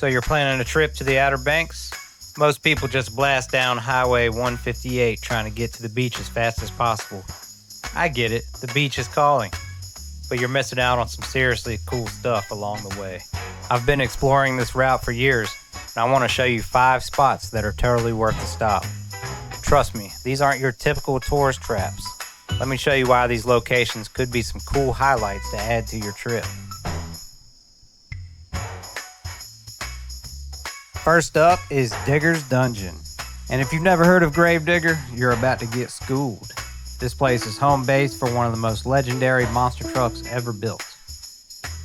So you're planning a trip to the Outer Banks? Most people just blast down Highway 158 trying to get to the beach as fast as possible. I get it, the beach is calling. But you're missing out on some seriously cool stuff along the way. I've been exploring this route for years, and I want to show you 5 spots that are totally worth the stop. Trust me, these aren't your typical tourist traps. Let me show you why these locations could be some cool highlights to add to your trip. First up is Digger's Dungeon. And if you've never heard of Gravedigger, you're about to get schooled. This place is home base for one of the most legendary monster trucks ever built.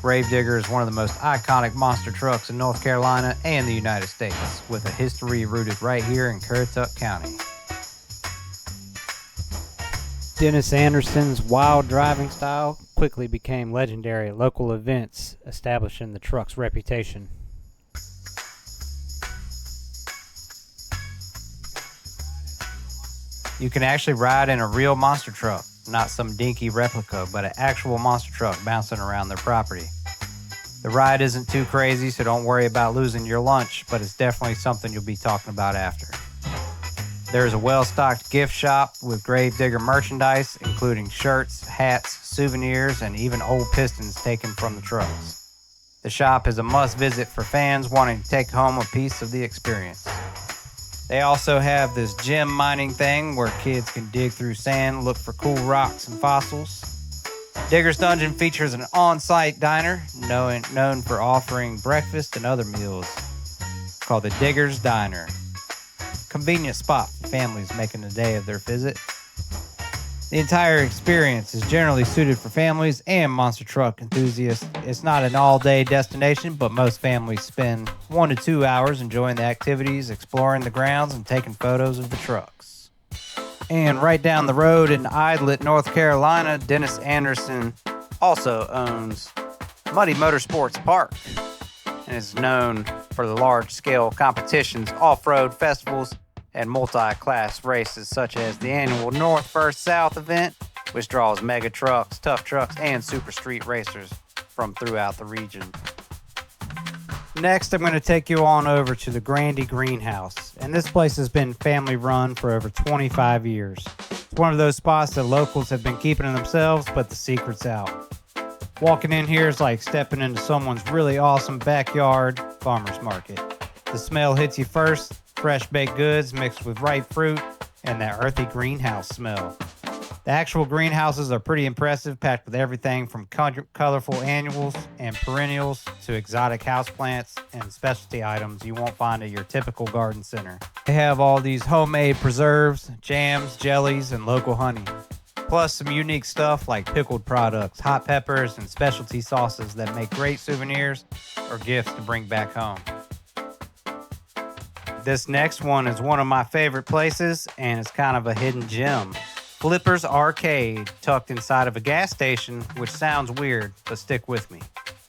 Gravedigger is one of the most iconic monster trucks in North Carolina and the United States, with a history rooted right here in Currituck County. Dennis Anderson's wild driving style quickly became legendary at local events, establishing the truck's reputation. You can actually ride in a real monster truck, not some dinky replica, but an actual monster truck bouncing around their property. The ride isn't too crazy, so don't worry about losing your lunch, but it's definitely something you'll be talking about after. There's a well-stocked gift shop with Gravedigger merchandise, including shirts, hats, souvenirs, and even old pistons taken from the trucks. The shop is a must-visit for fans wanting to take home a piece of the experience. They also have this gem mining thing where kids can dig through sand, look for cool rocks and fossils. Digger's Dungeon features an on-site diner known for offering breakfast and other meals, called the Digger's Diner. Convenient spot for families making a day of their visit. The entire experience is generally suited for families and monster truck enthusiasts. It's not an all-day destination, but most families spend 1 to 2 hours enjoying the activities, exploring the grounds, and taking photos of the trucks. And right down the road in Idlet, North Carolina, Dennis Anderson also owns Muddy Motorsports Park and is known for the large-scale competitions, off-road festivals, and multi-class races such as the annual North vs. South event, which draws mega trucks, tough trucks, and super street racers from throughout the region. Next, I'm going to take you on over to the Grandy Greenhouse, and this place has been family run for over 25 years. It's one of those spots that locals have been keeping to themselves, but the secret's out. Walking in here is like stepping into someone's really awesome backyard farmer's market. The smell hits you first, fresh baked goods mixed with ripe fruit, and that earthy greenhouse smell. The actual greenhouses are pretty impressive, packed with everything from colorful annuals and perennials to exotic houseplants and specialty items you won't find at your typical garden center. They have all these homemade preserves, jams, jellies, and local honey. Plus some unique stuff like pickled products, hot peppers, and specialty sauces that make great souvenirs or gifts to bring back home. This next one is one of my favorite places, and it's kind of a hidden gem. Flipper's Arcade, tucked inside of a gas station, which sounds weird, but stick with me.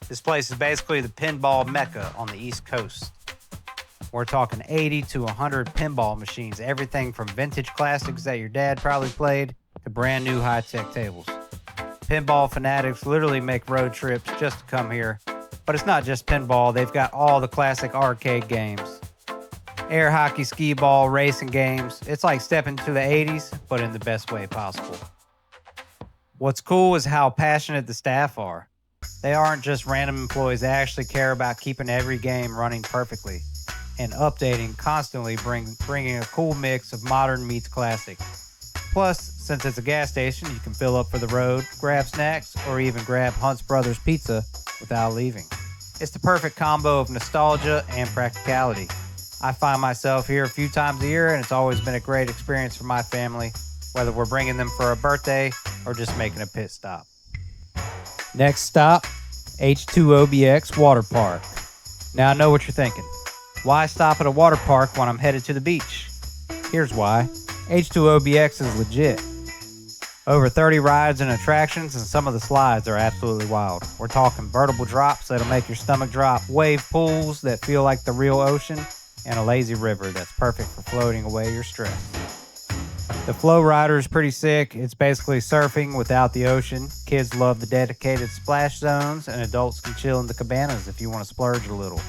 This place is basically the pinball mecca on the East Coast. We're talking 80 to 100 pinball machines, everything from vintage classics that your dad probably played to brand new high-tech tables. Pinball fanatics literally make road trips just to come here, but it's not just pinball. They've got all the classic arcade games. Air hockey, skee ball, racing games. It's like stepping to the 80s, but in the best way possible. What's cool is how passionate the staff are. They aren't just random employees. They actually care about keeping every game running perfectly and updating constantly, bringing a cool mix of modern meets classic. Plus, since it's a gas station, you can fill up for the road, grab snacks, or even grab Hunt's Brothers Pizza without leaving. It's the perfect combo of nostalgia and practicality. I find myself here a few times a year, and it's always been a great experience for my family, whether we're bringing them for a birthday or just making a pit stop. Next stop, H2OBX Waterpark. Now I know what you're thinking. Why stop at a water park when I'm headed to the beach? Here's why. H2OBX is legit. Over 30 rides and attractions, and some of the slides are absolutely wild. We're talking vertical drops that'll make your stomach drop, wave pools that feel like the real ocean, and a lazy river that's perfect for floating away your stress. The Flowrider is pretty sick. It's basically surfing without the ocean. Kids love the dedicated splash zones, and adults can chill in the cabanas if you want to splurge a little.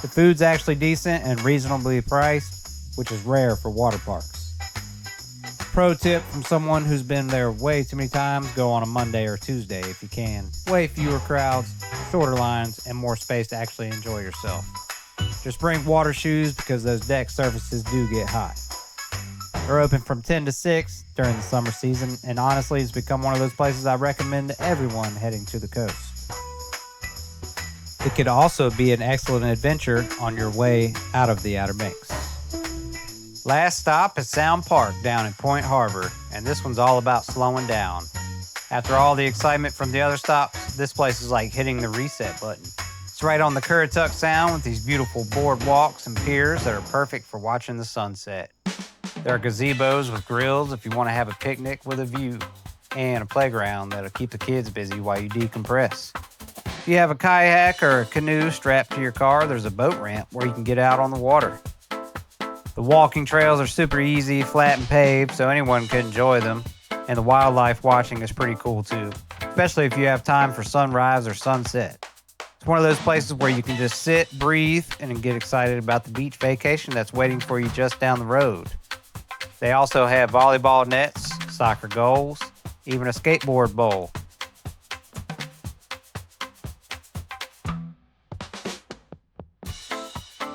The food's actually decent and reasonably priced, which is rare for water parks. Pro tip from someone who's been there way too many times, go on a Monday or Tuesday if you can. Way fewer crowds, shorter lines, and more space to actually enjoy yourself. Just bring water shoes because those deck surfaces do get hot. They're open from 10 to 6 during the summer season, and honestly, it's become one of those places I recommend to everyone heading to the coast. It could also be an excellent adventure on your way out of the Outer Banks. Last stop is Sound Park down in Point Harbor, and this one's all about slowing down. After all the excitement from the other stops, this place is like hitting the reset button. It's right on the Currituck Sound with these beautiful boardwalks and piers that are perfect for watching the sunset. There are gazebos with grills if you want to have a picnic with a view, and a playground that'll keep the kids busy while you decompress. If you have a kayak or a canoe strapped to your car, there's a boat ramp where you can get out on the water. The walking trails are super easy, flat and paved, so anyone can enjoy them. And the wildlife watching is pretty cool too, especially if you have time for sunrise or sunset. It's one of those places where you can just sit, breathe, and get excited about the beach vacation that's waiting for you just down the road. They also have volleyball nets, soccer goals, even a skateboard bowl.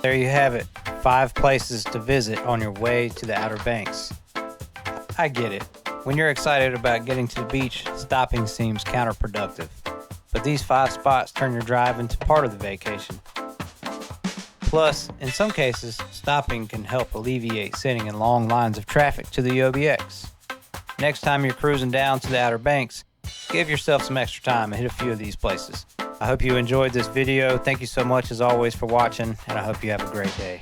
There you have it. 5 places to visit on your way to the Outer Banks. I get it. When you're excited about getting to the beach, stopping seems counterproductive. But these 5 spots turn your drive into part of the vacation. Plus, in some cases, stopping can help alleviate sitting in long lines of traffic to the OBX. Next time you're cruising down to the Outer Banks, give yourself some extra time and hit a few of these places. I hope you enjoyed this video. Thank you so much as always for watching, and I hope you have a great day.